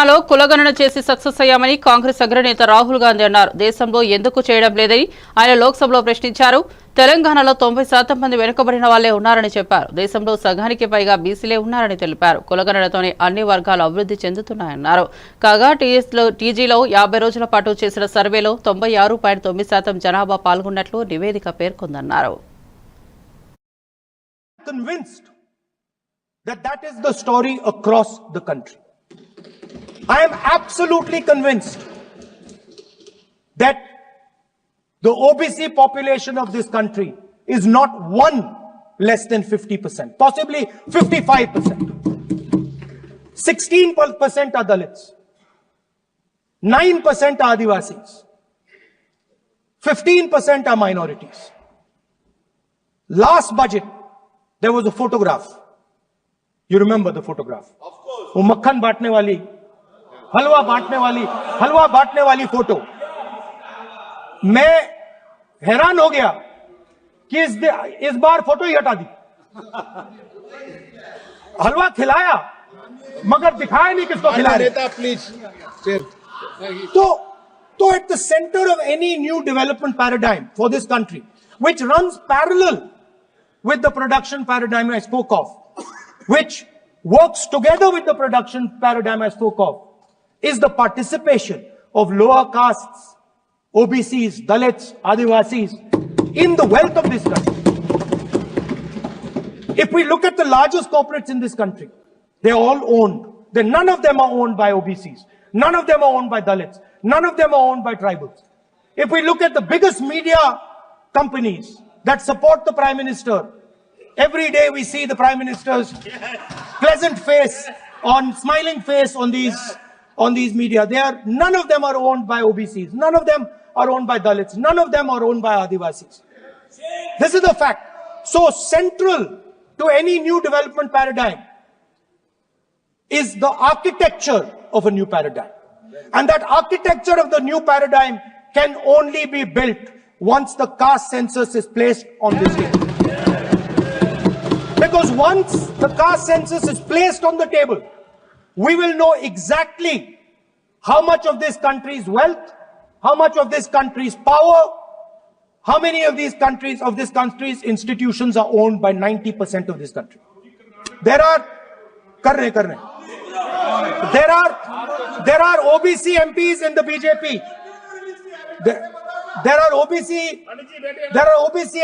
తెలంగాణలో కులగణన చేసి సక్సెస్ అయ్యామని కాంగ్రెస్ అగ్రనేత రాహుల్ గాంధీ అన్నారు. దేశంలో ఎందుకు చేయడం లేదని ఆయన లోక్సభలో ప్రశ్నించారు. తెలంగాణలో 90% మంది వెనుకబడిన వాళ్లే ఉన్నారని చెప్పారు. దేశంలో సగానికి పైగా బీసీలే ఉన్నారని తెలిపారు. కులగణనతోనే అన్ని వర్గాలు అభివృద్ధి చెందుతున్నాయన్నారు. కాగా టీజీలో 50 రోజుల పాటు చేసిన సర్వేలో 96.9% జనాభా పాల్గొన్నట్లు నివేదిక పేర్కొందన్నారు. That is the story across the country. I am absolutely convinced that the OBC population of this country is not one less than 50%, possibly 55%. 16% are Dalits, 9% are Adivasis, 15% are minorities. Last budget, there was a photograph. You remember the photograph? Of course. वो मक्खन बांटने वाली, हलवा बांटने वाली photo. मैं हैरान हो गया कि इस बार फोटो ही हटा दी. हलवा खिलाया मगर दिखाया नहीं किसको खिला रहे. प्लीज. तो at the center of any new development paradigm for this country, which runs parallel with the production paradigm I spoke of, which works together with the production paradigm I spoke of, is the participation of lower castes, OBCs, Dalits, Adivasis in the wealth of this country. If we look at the largest corporates in this country, they're all owned. None of them are owned by OBCs. None of them are owned by Dalits. None of them are owned by tribals. If we look at the biggest media companies that support the Prime Minister, every day we see the Prime Minister's pleasant face, smiling face on these media. None of them are owned by OBCs. None of them are owned by Dalits. None of them are owned by Adivasis. This is the fact. So central to any new development paradigm is the architecture of a new paradigm. And that architecture of the new paradigm can only be built once the caste census is placed on this table. Because once the caste census is placed on the table, we will know exactly how much of this country's wealth, how much of this country's power, how many of this country's institutions are owned by 90% of this country. There are OBC MPs in the BJP. There are OBC